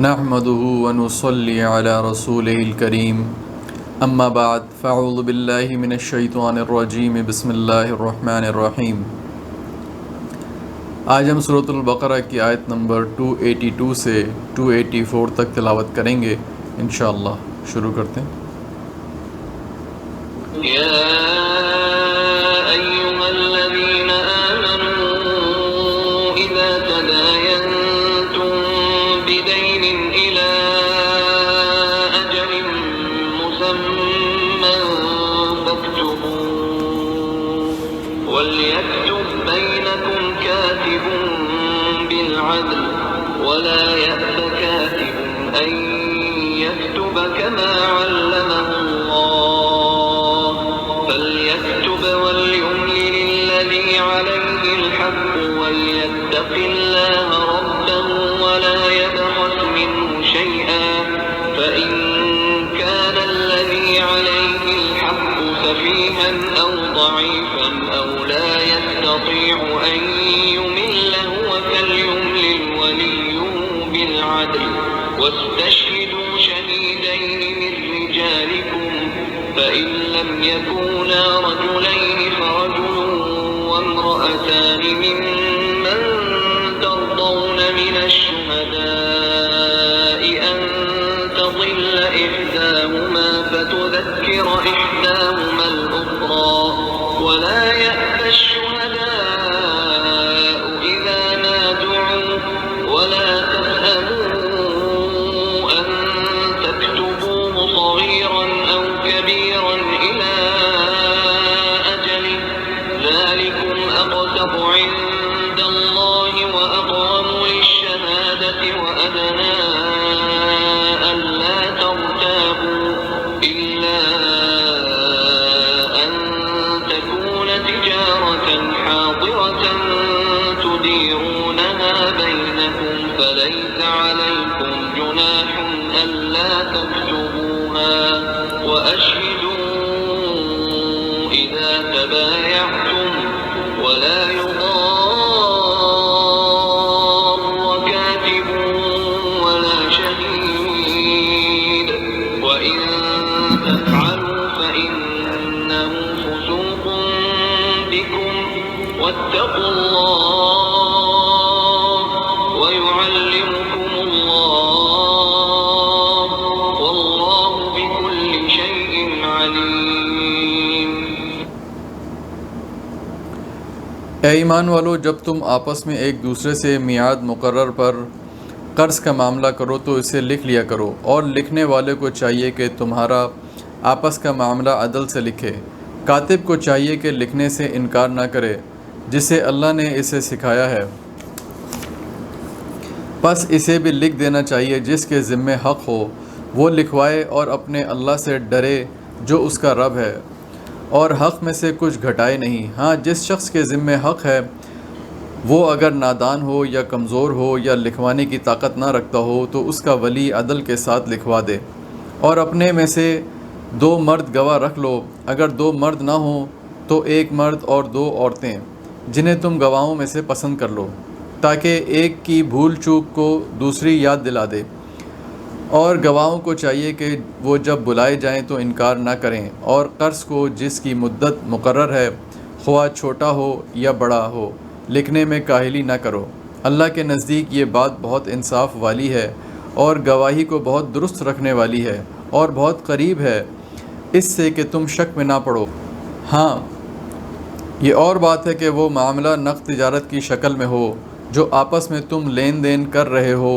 نحمده ونصلي على رسوله الكريم اما بعد فاعوذ بالله من الشیطان الرجیم بسم اللہ الرحمن الرحیم۔ آج ہم سورۃ البقرہ کی آیت نمبر 282 سے 284 تک تلاوت کریں گے انشاءاللہ۔ شروع کرتے ہیں۔ وليكتب بينكم كاتب بالعدل ولا يأب كاتب أن يكتب كما علمه الله فليكتب وليملل الذي عليه الحق وليتق الله ربه ولا يبخس منه شيئا فإن كان الذي عليه الحق سفيها أو ضعيفا أو لا يستطيع أن يمل هو فليملل وليه بالعدل واستشهدوا شهيدين من رجالكم فإن لم يكونا رجلين فرجل وامرأتان ممن ترضون من الشهداء أن تضل إحداهما فتذكر إحداهما الأخرى ولا يأبى الشهداء إذا ما دعوا ولا تسأموا أن تكتبوه صغيرا أو كبيرا إلى أجله ذلكم أقسط عند الله وأقوم للشهادة وأدنى ألا ترتابوا إلا أن تكون تجارة حاضرة تديرونها بينكم فليس عليكم جناح ألا تكتبوها وأشهدوا إذا تبايعتم ولا يضار كاتب ولا شهيد وإن تفعلوا فإنه فسوق بكم واتقوا الله ويعلمكم الله والله بكل شيء عليم۔ اے ایمان والو، جب تم آپس میں ایک دوسرے سے میعاد مقرر پر قرض کا معاملہ کرو تو اسے لکھ لیا کرو، اور لکھنے والے کو چاہیے کہ تمہارا آپس کا معاملہ عدل سے لکھے۔ کاتب کو چاہیے کہ لکھنے سے انکار نہ کرے جسے اللہ نے اسے سکھایا ہے، پس اسے بھی لکھ دینا چاہیے جس کے ذمے حق ہو، وہ لکھوائے اور اپنے اللہ سے ڈرے جو اس کا رب ہے، اور حق میں سے کچھ گھٹائے نہیں۔ ہاں، جس شخص کے ذمے حق ہے وہ اگر نادان ہو یا کمزور ہو یا لکھوانے کی طاقت نہ رکھتا ہو تو اس کا ولی عدل کے ساتھ لکھوا دے، اور اپنے میں سے 2 مرد گواہ رکھ لو۔ اگر 2 مرد نہ ہوں تو 1 مرد اور 2 عورتیں جنہیں تم گواہوں میں سے پسند کر لو، تاکہ ایک کی بھول چوک کو دوسری یاد دلا دے۔ اور گواہوں کو چاہیے کہ وہ جب بلائے جائیں تو انکار نہ کریں، اور قرض کو جس کی مدت مقرر ہے خواہ چھوٹا ہو یا بڑا ہو لکھنے میں کاہلی نہ کرو۔ اللہ کے نزدیک یہ بات بہت انصاف والی ہے اور گواہی کو بہت درست رکھنے والی ہے اور بہت قریب ہے اس سے کہ تم شک میں نہ پڑو۔ ہاں، یہ اور بات ہے کہ وہ معاملہ نقد تجارت کی شکل میں ہو جو آپس میں تم لین دین کر رہے ہو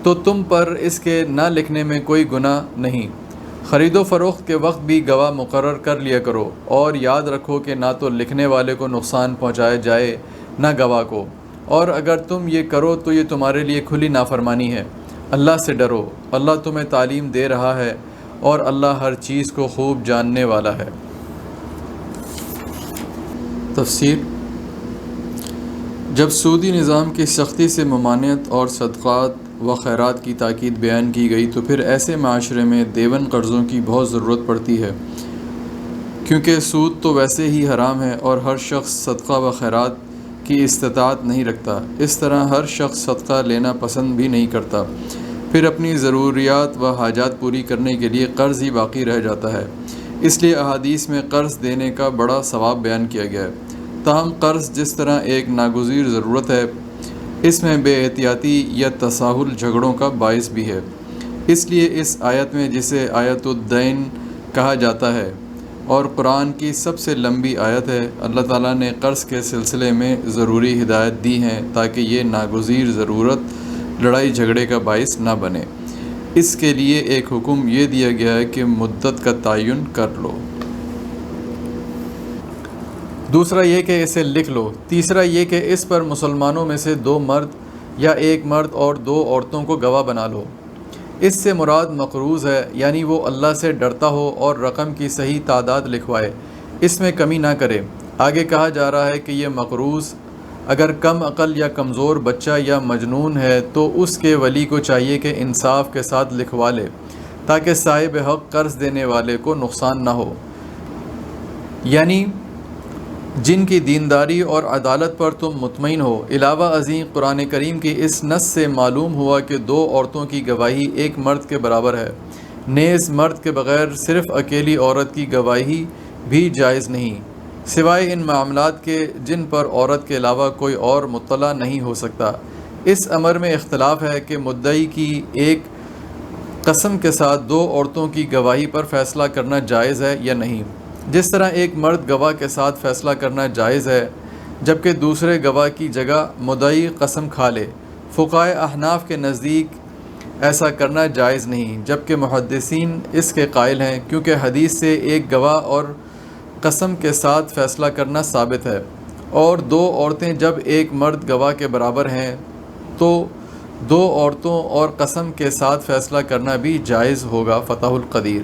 تو تم پر اس کے نہ لکھنے میں کوئی گناہ نہیں۔ خرید و فروخت کے وقت بھی گواہ مقرر کر لیا کرو، اور یاد رکھو کہ نہ تو لکھنے والے کو نقصان پہنچایا جائے نہ گواہ کو، اور اگر تم یہ کرو تو یہ تمہارے لیے کھلی نافرمانی ہے۔ اللہ سے ڈرو، اللہ تمہیں تعلیم دے رہا ہے اور اللہ ہر چیز کو خوب جاننے والا ہے۔ تفسیر۔ جب سودی نظام کی سختی سے ممانعت اور صدقات و خیرات کی تاکید بیان کی گئی تو پھر ایسے معاشرے میں دیون قرضوں کی بہت ضرورت پڑتی ہے، کیونکہ سود تو ویسے ہی حرام ہے اور ہر شخص صدقہ و خیرات کی استطاعت نہیں رکھتا، اس طرح ہر شخص صدقہ لینا پسند بھی نہیں کرتا۔ پھر اپنی ضروریات و حاجات پوری کرنے کے لیے قرض ہی باقی رہ جاتا ہے۔ اس لیے احادیث میں قرض دینے کا بڑا ثواب بیان کیا گیا ہے۔ تاہم قرض جس طرح ایک ناگزیر ضرورت ہے، اس میں بے احتیاطی یا تساہل جھگڑوں کا باعث بھی ہے۔ اس لیے اس آیت میں، جسے آیت الدین کہا جاتا ہے اور قرآن کی سب سے لمبی آیت ہے، اللہ تعالیٰ نے قرض کے سلسلے میں ضروری ہدایت دی ہیں تاکہ یہ ناگزیر ضرورت لڑائی جھگڑے کا باعث نہ بنے۔ اس کے لیے ایک حکم یہ دیا گیا ہے کہ مدت کا تعین کر لو۔ دوسرا یہ کہ اسے لکھ لو۔ تیسرا یہ کہ اس پر مسلمانوں میں سے 2 مرد یا 1 مرد اور 2 عورتوں کو گواہ بنا لو۔ اس سے مراد مقروض ہے، یعنی وہ اللہ سے ڈرتا ہو اور رقم کی صحیح تعداد لکھوائے، اس میں کمی نہ کرے۔ آگے کہا جا رہا ہے کہ یہ مقروض اگر کم عقل یا کمزور بچہ یا مجنون ہے تو اس کے ولی کو چاہیے کہ انصاف کے ساتھ لکھوا لے تاکہ صاحب حق قرض دینے والے کو نقصان نہ ہو۔ یعنی جن کی دینداری اور عدالت پر تم مطمئن ہو۔ علاوہ ازیں قرآن کریم کی اس نص سے معلوم ہوا کہ 2 عورتوں کی گواہی 1 مرد کے برابر ہے۔ نیز مرد کے بغیر صرف اکیلی عورت کی گواہی بھی جائز نہیں، سوائے ان معاملات کے جن پر عورت کے علاوہ کوئی اور مطلع نہیں ہو سکتا۔ اس امر میں اختلاف ہے کہ مدعی کی ایک قسم کے ساتھ 2 عورتوں کی گواہی پر فیصلہ کرنا جائز ہے یا نہیں، جس طرح ایک مرد گواہ کے ساتھ فیصلہ کرنا جائز ہے جبکہ دوسرے گواہ کی جگہ مدعی قسم کھا لے۔ فقہائے احناف کے نزدیک ایسا کرنا جائز نہیں، جبکہ محدثین اس کے قائل ہیں، کیونکہ حدیث سے ایک گواہ اور قسم کے ساتھ فیصلہ کرنا ثابت ہے، اور 2 عورتیں جب ایک مرد گواہ کے برابر ہیں تو 2 عورتوں اور قسم کے ساتھ فیصلہ کرنا بھی جائز ہوگا۔ فتح القدیر۔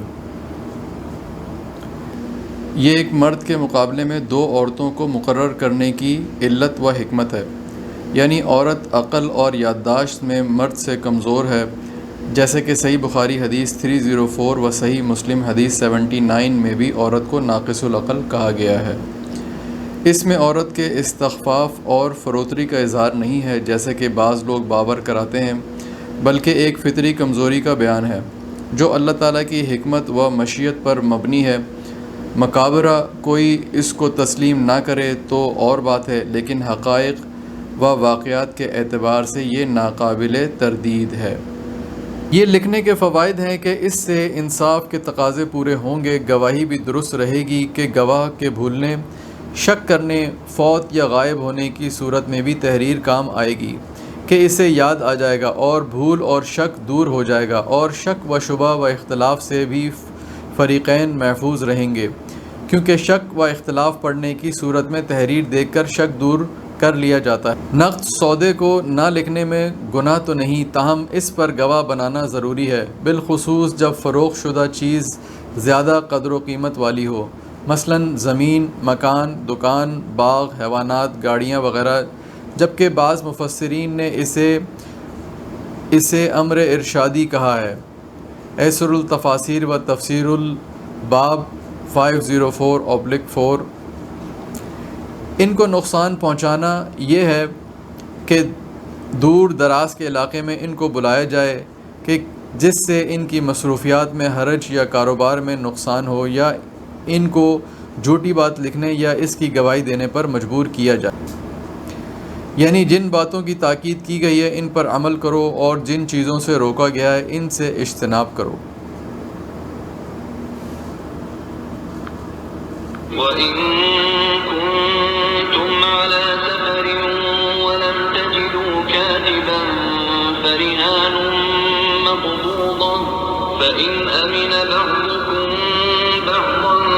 یہ ایک مرد کے مقابلے میں 2 عورتوں کو مقرر کرنے کی علت و حکمت ہے، یعنی عورت عقل اور یادداشت میں مرد سے کمزور ہے، جیسے کہ صحیح بخاری حدیث 304 و صحیح مسلم حدیث 79 میں بھی عورت کو ناقص العقل کہا گیا ہے۔ اس میں عورت کے استخفاف اور فروتری کا اظہار نہیں ہے جیسے کہ بعض لوگ باور کراتے ہیں، بلکہ ایک فطری کمزوری کا بیان ہے جو اللہ تعالیٰ کی حکمت و مشیت پر مبنی ہے۔ مقابرہ کوئی اس کو تسلیم نہ کرے تو اور بات ہے، لیکن حقائق و واقعات کے اعتبار سے یہ ناقابل تردید ہے۔ یہ لکھنے کے فوائد ہیں کہ اس سے انصاف کے تقاضے پورے ہوں گے، گواہی بھی درست رہے گی کہ گواہ کے بھولنے، شک کرنے، فوت یا غائب ہونے کی صورت میں بھی تحریر کام آئے گی کہ اسے یاد آ جائے گا اور بھول اور شک دور ہو جائے گا، اور شک و شبہ و اختلاف سے بھی فریقین محفوظ رہیں گے، کیونکہ شک و اختلاف پڑنے کی صورت میں تحریر دیکھ کر شک دور کر لیا جاتا ہے۔ نقد سودے کو نہ لکھنے میں گناہ تو نہیں، تاہم اس پر گواہ بنانا ضروری ہے، بالخصوص جب فروخت شدہ چیز زیادہ قدر و قیمت والی ہو، مثلا زمین، مکان، دکان، باغ، حیوانات، گاڑیاں وغیرہ، جبکہ بعض مفسرین نے اسے امر ارشادی کہا ہے۔ ایسر التفاسیر و تفسیر الباب 504/4۔ ان کو نقصان پہنچانا یہ ہے کہ دور دراز کے علاقے میں ان کو بلایا جائے کہ جس سے ان کی مصروفیات میں حرج یا کاروبار میں نقصان ہو، یا ان کو جھوٹی بات لکھنے یا اس کی گواہی دینے پر مجبور کیا جائے۔ یعنی جن باتوں کی تاکید کی گئی ہے ان پر عمل کرو، اور جن چیزوں سے روکا گیا ہے ان سے اجتناب کرو۔ وَإِن كُنتُمْ عَلَى سَفَرٍ وَلَمْ تَجِدُوا كَاتِبًا فَرِهَانٌ مَّقْبُوضَةٌ فَإِنْ أَمِنَ بَعْضُكُم بَعْضًا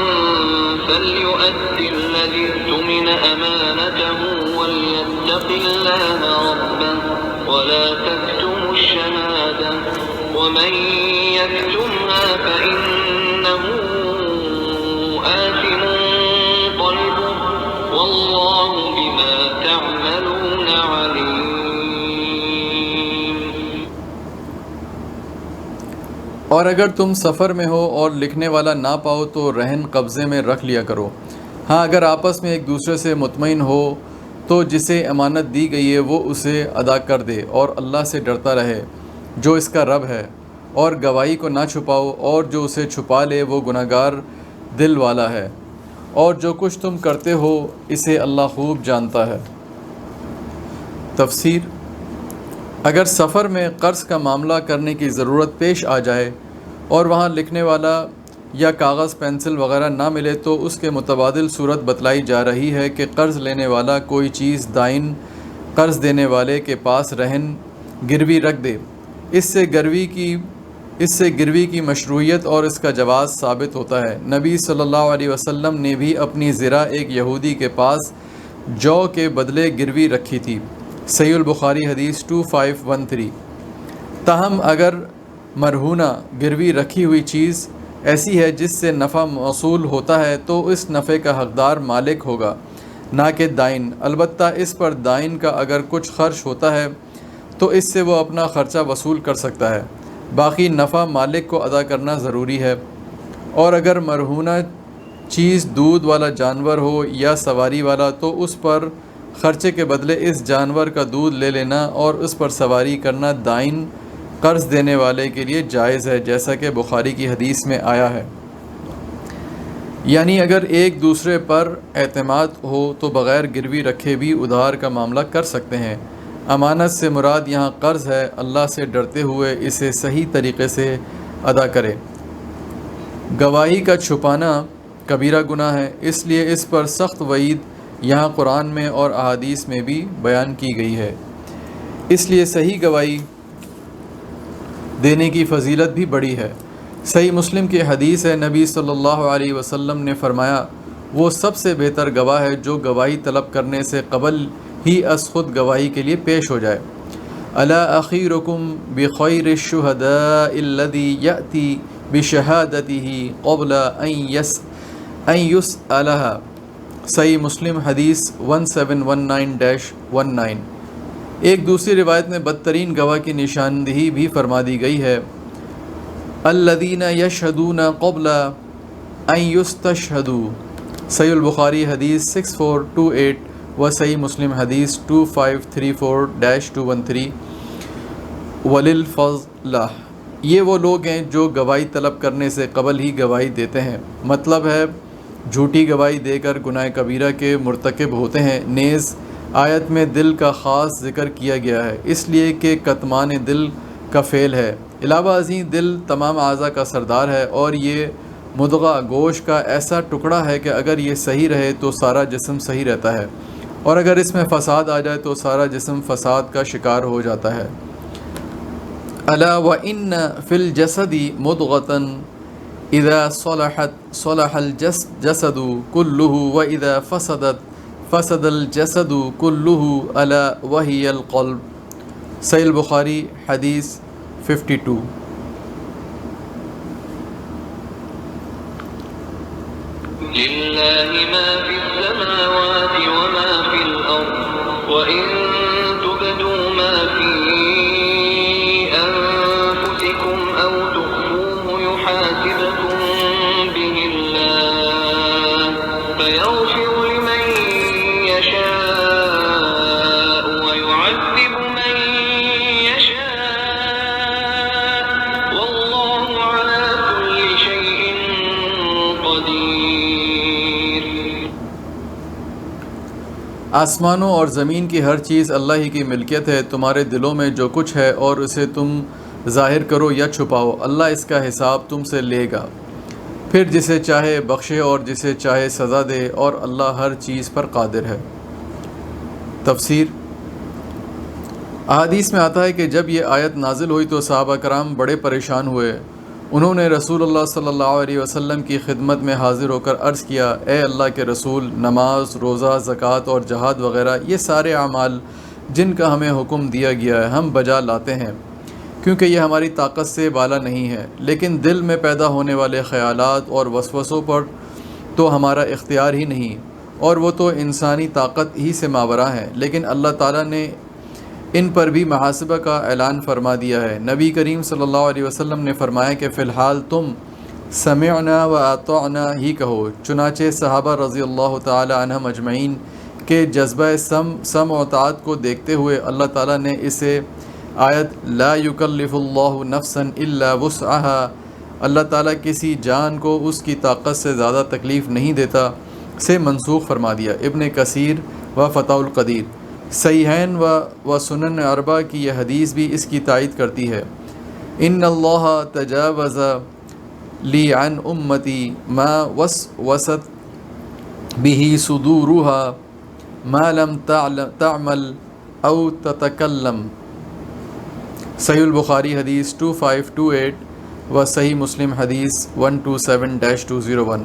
فَلْيُؤَدِّ الَّذِي اؤْتُمِنَ أَمَانَتَهُ وَلْيَتَّقِ اللَّهَ رَبَّهُ وَلَا تَكْتُمُوا الشَّهَادَةَ وَمَن يَكْتُمْهَا فَإِنَّهُ آثِمٌ قَلْبُهُ وَاللَّهُ بِمَا تَعْمَلُونَ عَلِيمٌ۔ اور اگر تم سفر میں ہو اور لکھنے والا نہ پاؤ تو رہن قبضے میں رکھ لیا کرو۔ ہاں اگر آپس میں ایک دوسرے سے مطمئن ہو تو جسے امانت دی گئی ہے وہ اسے ادا کر دے اور اللہ سے ڈرتا رہے۔ جو اس کا رب ہے، اور گواہی کو نہ چھپاؤ، اور جو اسے چھپا لے وہ گناہگار دل والا ہے، اور جو کچھ تم کرتے ہو اسے اللہ خوب جانتا ہے۔ تفسیر: اگر سفر میں قرض کا معاملہ کرنے کی ضرورت پیش آ جائے اور وہاں لکھنے والا یا کاغذ پینسل وغیرہ نہ ملے تو اس کے متبادل صورت بتلائی جا رہی ہے کہ قرض لینے والا کوئی چیز دائن قرض دینے والے کے پاس رہن گروی رکھ دے۔ اس سے گروی کی مشروعیت اور اس کا جواز ثابت ہوتا ہے۔ نبی صلی اللہ علیہ وسلم نے بھی اپنی زرع ایک یہودی کے پاس جو کے بدلے گروی رکھی تھی۔ صحیح البخاری حدیث 2513۔ تاہم اگر مرہونہ گروی رکھی ہوئی چیز ایسی ہے جس سے نفع موصول ہوتا ہے تو اس نفع کا حقدار مالک ہوگا، نہ کہ دائن۔ البتہ اس پر دائن کا اگر کچھ خرچ ہوتا ہے تو اس سے وہ اپنا خرچہ وصول کر سکتا ہے، باقی نفع مالک کو ادا کرنا ضروری ہے۔ اور اگر مرہونہ چیز دودھ والا جانور ہو یا سواری والا تو اس پر خرچے کے بدلے اس جانور کا دودھ لے لینا اور اس پر سواری کرنا دائن قرض دینے والے کے لیے جائز ہے، جیسا کہ بخاری کی حدیث میں آیا ہے۔ یعنی اگر ایک دوسرے پر اعتماد ہو تو بغیر گروی رکھے بھی ادھار کا معاملہ کر سکتے ہیں۔ امانت سے مراد یہاں قرض ہے، اللہ سے ڈرتے ہوئے اسے صحیح طریقے سے ادا کرے۔ گواہی کا چھپانا کبیرہ گناہ ہے، اس لیے اس پر سخت وعید یہاں قرآن میں اور احادیث میں بھی بیان کی گئی ہے۔ اس لیے صحیح گواہی دینے کی فضیلت بھی بڑی ہے۔ صحیح مسلم کی حدیث ہے، نبی صلی اللہ علیہ وسلم نے فرمایا، وہ سب سے بہتر گواہ ہے جو گواہی طلب کرنے سے قبل ہی از خود گواہی کے لیے پیش ہو جائے۔ الا اخیرکم بخیر الشہداء الذی یأتی بشہادتہ قبل ان یسألہا۔ صحیح مسلم حدیث 1719-19۔ ایک دوسری روایت میں بدترین گواہ کی نشاندہی بھی فرما دی گئی ہے، الذین یشہدون قبل ان یستشہدوا۔ صحیح البخاری حدیث 6428 و صحیح مسلم حدیث 2534-213۔ وللفضلہ، یہ وہ لوگ ہیں جو گواہی طلب کرنے سے قبل ہی گواہی دیتے ہیں، مطلب ہے جھوٹی گواہی دے کر گناہ کبیرہ کے مرتکب ہوتے ہیں۔ نیز آیت میں دل کا خاص ذکر کیا گیا ہے، اس لیے کہ کتمان دل کا فعل ہے۔ علاوہ ازیں دل تمام اعضاء کا سردار ہے اور یہ مضغہ گوشت کا ایسا ٹکڑا ہے کہ اگر یہ صحیح رہے تو سارا جسم صحیح رہتا ہے، اور اگر اس میں فساد آ جائے تو سارا جسم فساد کا شکار ہو جاتا ہے۔ الا وان فی الجسد مضغۃ اذا صلحت صلح الجسد كله واذا فسدت فسد الجسد كله الا وهي القلب۔ صحیح البخاری حدیث 52۔ لله ما في السماوات وما في الأرض وإن تبدوا ما في أنفسكم أو تخفوه يحاسبكم به الله فيغفر لمن يشاء ويعذب من يشاء والله على كل شيء قدير۔ آسمانوں اور زمین کی ہر چیز اللہ ہی کی ملکیت ہے، تمہارے دلوں میں جو کچھ ہے اور اسے تم ظاہر کرو یا چھپاؤ، اللہ اس کا حساب تم سے لے گا، پھر جسے چاہے بخشے اور جسے چاہے سزا دے، اور اللہ ہر چیز پر قادر ہے۔ تفسیر: احادیث میں آتا ہے کہ جب یہ آیت نازل ہوئی تو صحابہ کرام بڑے پریشان ہوئے۔ انہوں نے رسول اللہ صلی اللہ علیہ وسلم کی خدمت میں حاضر ہو کر عرض کیا، اے اللہ کے رسول، نماز، روزہ، زکوٰۃ اور جہاد وغیرہ یہ سارے اعمال جن کا ہمیں حکم دیا گیا ہے ہم بجا لاتے ہیں، کیونکہ یہ ہماری طاقت سے بالا نہیں ہے، لیکن دل میں پیدا ہونے والے خیالات اور وسوسوں پر تو ہمارا اختیار ہی نہیں، اور وہ تو انسانی طاقت ہی سے ماوراء ہیں، لیکن اللہ تعالیٰ نے ان پر بھی محاسبہ کا اعلان فرما دیا ہے۔ نبی کریم صلی اللہ علیہ وسلم نے فرمایا کہ فی الحال تم سمعنا و اطعنا ہی کہو۔ چنانچہ صحابہ رضی اللہ تعالی عنہم اجمعین کے جذبہ سمع و اطاعت کو دیکھتے ہوئے اللہ تعالیٰ نے اسے آیت لا یکلف اللہ نفسا الا وسعها، اللہ تعالیٰ کسی جان کو اس کی طاقت سے زیادہ تکلیف نہیں دیتا سے منسوخ فرما دیا۔ ابن کثیر و فتح القدیر۔ صحیحین و سنن اربع کی یہ حدیث بھی اس کی تائید کرتی ہے۔ ان اللہ تجاوز لی عن امتی ما وسوست به صدورها ما لم تعمل او تتکلم۔ صحیح البخاری حدیث 2528 و صحیح مسلم حدیث 127-201۔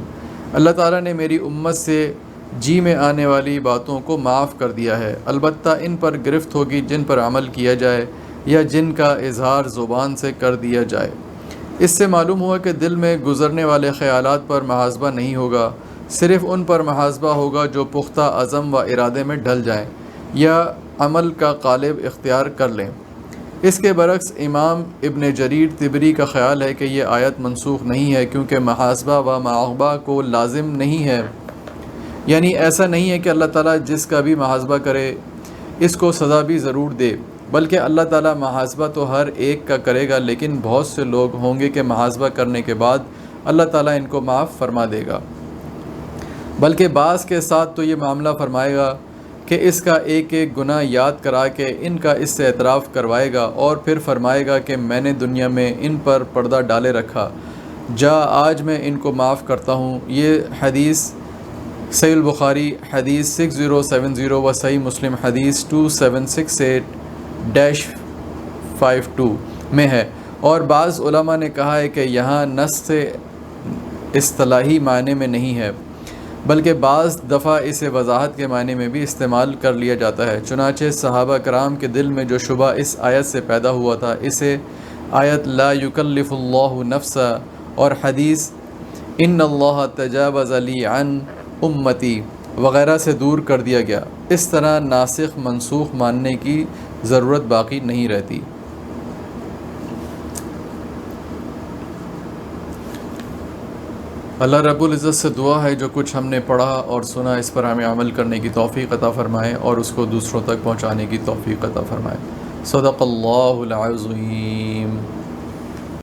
اللہ تعالیٰ نے میری امت سے جی میں آنے والی باتوں کو معاف کر دیا ہے، البتہ ان پر گرفت ہوگی جن پر عمل کیا جائے یا جن کا اظہار زبان سے کر دیا جائے۔ اس سے معلوم ہوا کہ دل میں گزرنے والے خیالات پر محاسبہ نہیں ہوگا، صرف ان پر محاسبہ ہوگا جو پختہ عزم و ارادے میں ڈھل جائیں یا عمل کا قالب اختیار کر لیں۔ اس کے برعکس امام ابن جریر طبری کا خیال ہے کہ یہ آیت منسوخ نہیں ہے، کیونکہ محاسبہ و معاقبہ کو لازم نہیں ہے، یعنی ایسا نہیں ہے کہ اللہ تعالیٰ جس کا بھی محاسبہ کرے اس کو سزا بھی ضرور دے، بلکہ اللہ تعالیٰ محاسبہ تو ہر ایک کا کرے گا، لیکن بہت سے لوگ ہوں گے کہ محاسبہ کرنے کے بعد اللہ تعالیٰ ان کو معاف فرما دے گا، بلکہ بعض کے ساتھ تو یہ معاملہ فرمائے گا کہ اس کا ایک ایک گناہ یاد کرا کے ان کا اس سے اعتراف کروائے گا، اور پھر فرمائے گا کہ میں نے دنیا میں ان پر پردہ ڈالے رکھا، آج میں ان کو معاف کرتا ہوں۔ یہ حدیث صحیح البخاری حدیث 6070 و صحیح مسلم حدیث 2768-52 میں ہے۔ اور بعض علماء نے کہا ہے کہ یہاں نص سے اصطلاحی معنی میں نہیں ہے، بلکہ بعض دفعہ اسے وضاحت کے معنی میں بھی استعمال کر لیا جاتا ہے۔ چنانچہ صحابہ کرام کے دل میں جو شبہ اس آیت سے پیدا ہوا تھا، اسے آیت لا یکلف اللہ نفسا اور حدیث ان اللہ تجاوز لی عن امتی وغیرہ سے دور کر دیا گیا۔ اس طرح ناسخ منسوخ ماننے کی ضرورت باقی نہیں رہتی۔ اللہ رب العزت سے دعا ہے جو کچھ ہم نے پڑھا اور سنا اس پر ہمیں عمل کرنے کی توفیق عطا فرمائے اور اس کو دوسروں تک پہنچانے کی توفیق عطا فرمائے۔ صدق اللہ العظیم۔